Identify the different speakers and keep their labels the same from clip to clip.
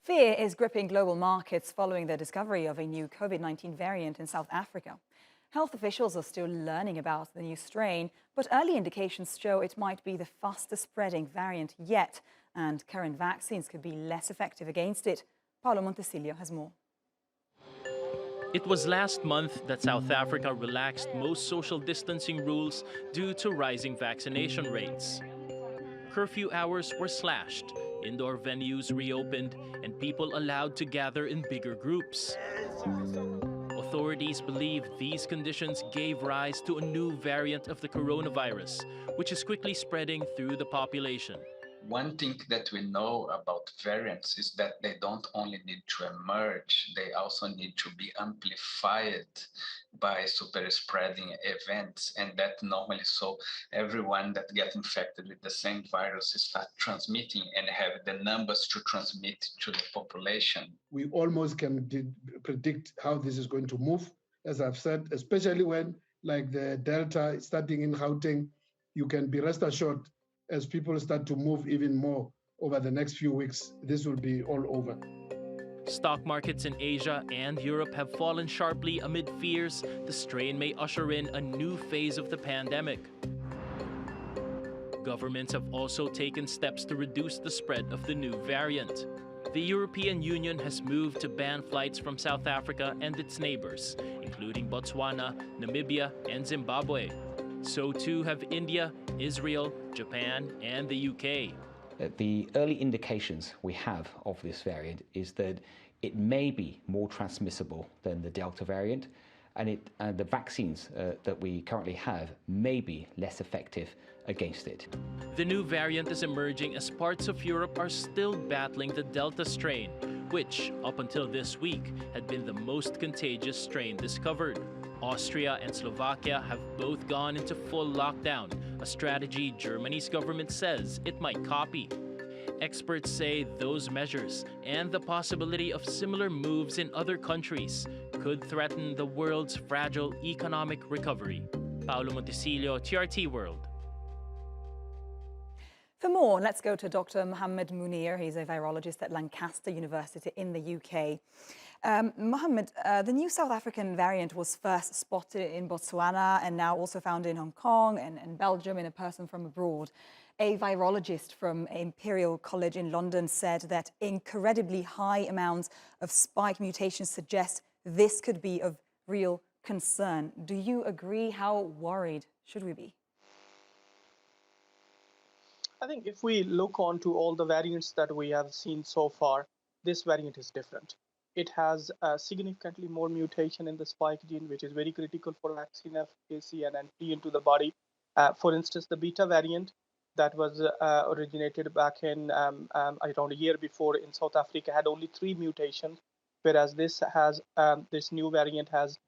Speaker 1: Fear is gripping global markets following the discovery of a new COVID-19 variant in South Africa. Health officials are still learning about the new strain, but early indications show it might be the fastest spreading variant yet, and current vaccines could be less effective against it. Paolo Montecillo has more.
Speaker 2: It was last month that South Africa relaxed most social distancing rules due to rising vaccination rates. Curfew hours were slashed, indoor venues reopened, and people allowed to gather in bigger groups. Authorities believe these conditions gave rise to a new variant of the coronavirus, which is quickly spreading through the population.
Speaker 3: One thing that we know about variants is that they don't only need to emerge, they also need to be amplified by super spreading events, and that normally so everyone that gets infected with the same virus start transmitting and have the numbers to transmit to the population.
Speaker 4: We almost can predict how this is going to move, as I've said, especially when, like the Delta starting in Gauteng, you can be rest assured as people start to move even more over the next few weeks, this will be all over.
Speaker 2: Stock markets in Asia and Europe have fallen sharply amid fears the strain may usher in a new phase of the pandemic. Governments have also taken steps to reduce the spread of the new variant. The European Union has moved to ban flights from South Africa and its neighbors, including Botswana, Namibia, and Zimbabwe. So too have India, Israel, Japan, and the UK.
Speaker 5: The early indications we have of this variant is that it may be more transmissible than the Delta variant, and the vaccines that we currently have may be less effective against it.
Speaker 2: The new variant is emerging as parts of Europe are still battling the Delta strain, which, up until this week, had been the most contagious strain discovered. Austria and Slovakia have both gone into full lockdown, a strategy Germany's government says it might copy. Experts say those measures and the possibility of similar moves in other countries could threaten the world's fragile economic recovery. Paolo Montecillo, TRT World.
Speaker 1: For more, let's go to Dr. Muhammad Munir. He's a virologist at Lancaster University in the UK. Muhammad, the new South African variant was first spotted in Botswana and now also found in Hong Kong and Belgium in a person from abroad. A virologist from Imperial College in London said that incredibly high amounts of spike mutations suggest this could be of real concern. Do you agree? How worried should we be?
Speaker 6: I think if we look onto all the variants that we have seen so far, this variant is different. It has significantly more mutation in the spike gene, which is very critical for vaccine efficacy and entry into the body. For instance, the beta variant that was originated back in around a year before in South Africa had only 3 mutations, whereas this new variant has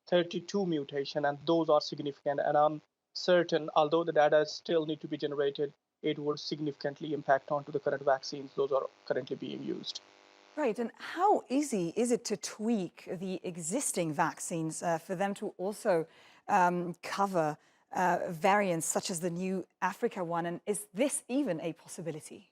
Speaker 6: 32 mutations, and those are significant. And I'm certain, although the data still need to be generated, it would significantly impact onto the current vaccines. Those are currently being used.
Speaker 1: Right, and how easy is it to tweak the existing vaccines for them to also cover variants such as the new Africa one? And is this even a possibility?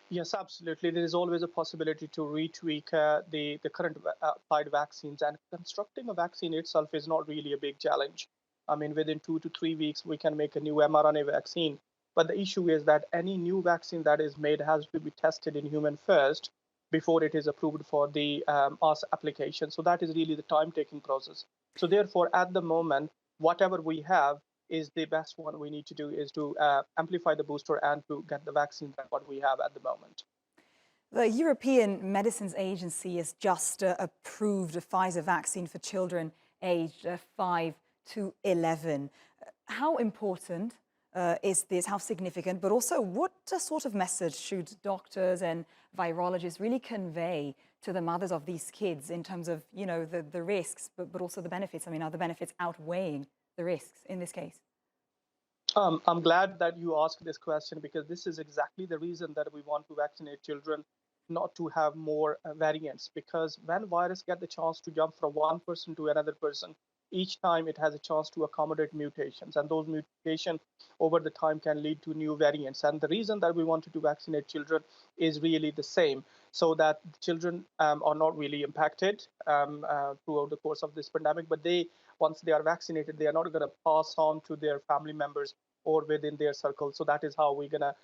Speaker 6: Yes, absolutely. There is always a possibility to retweak the current applied vaccines, and constructing a vaccine itself is not really a big challenge. I mean, within 2 to 3 weeks, we can make a new mRNA vaccine. But the issue is that any new vaccine that is made has to be tested in human first before it is approved for the us application. So that is really the time-taking process. So therefore, at the moment, whatever we have is the best one we need to do is to amplify the booster and to get the vaccine that what we have at the moment.
Speaker 1: The European Medicines Agency has just approved a Pfizer vaccine for children aged 5 to 11. How important is this? How significant? But also, what sort of message should doctors and virologists really convey to the mothers of these kids in terms of, you know, the risks, but also the benefits? I mean, are the benefits outweighing the risks in this case?
Speaker 6: I'm glad that you asked this question, because this is exactly the reason that we want to vaccinate children, not to have more variants. Because when virus get the chance to jump from one person to another person, each time it has a chance to accommodate mutations, and those mutations over the time can lead to new variants. And the reason that we wanted to vaccinate children is really the same, so that children are not really impacted throughout the course of this pandemic, but once they are vaccinated, they are not going to pass on to their family members or within their circle. So that is how we're going to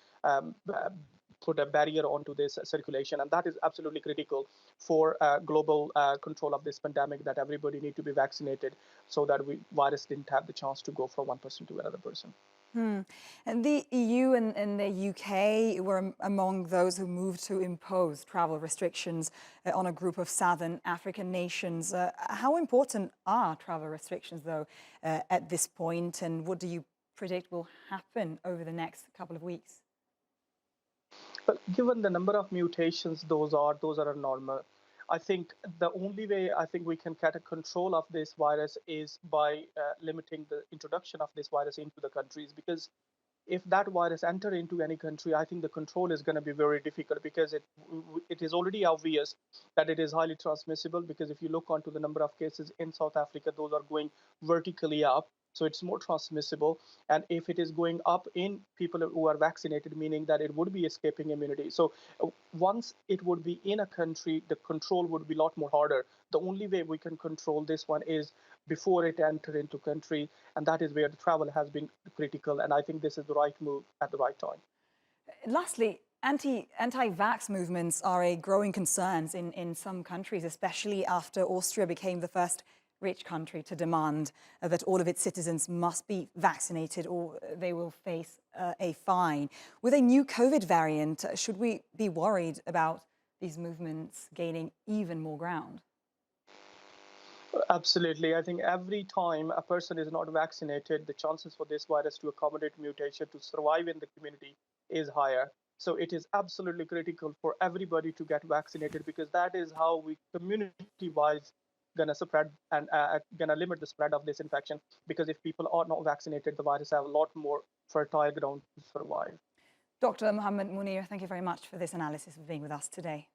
Speaker 6: put a barrier onto this circulation, and that is absolutely critical for global control of this pandemic, that everybody need to be vaccinated so that virus didn't have the chance to go from one person to another person.
Speaker 1: And the EU and the UK were among those who moved to impose travel restrictions on a group of southern African nations. How important are travel restrictions, though, at this point, and what do you predict will happen over the next couple of weeks?
Speaker 6: But given the number of mutations those are normal. I think the only way I think we can get a control of this virus is by limiting the introduction of this virus into the countries, because if that virus enter into any country, I think the control is going to be very difficult, because it is already obvious that it is highly transmissible, because if you look onto the number of cases in South Africa, those are going vertically up. So it's more transmissible. And if it is going up in people who are vaccinated, meaning that it would be escaping immunity. So once it would be in a country, the control would be a lot more harder. The only way we can control this one is before it enters into country, and that is where the travel has been critical. And I think this is the right move at the right time.
Speaker 1: Lastly, anti-vax movements are a growing concern in some countries, especially after Austria became the first rich country to demand that all of its citizens must be vaccinated or they will face a fine. With a new COVID variant, should we be worried about these movements gaining even more ground?
Speaker 6: Absolutely. I think every time a person is not vaccinated, the chances for this virus to accommodate mutation to survive in the community is higher. So it is absolutely critical for everybody to get vaccinated, because that is how we community-wise going to spread and going to limit the spread of this infection, because if people are not vaccinated, the virus have a lot more fertile ground to survive.
Speaker 1: Dr. Muhammad Munir, thank you very much for this analysis, for being with us today.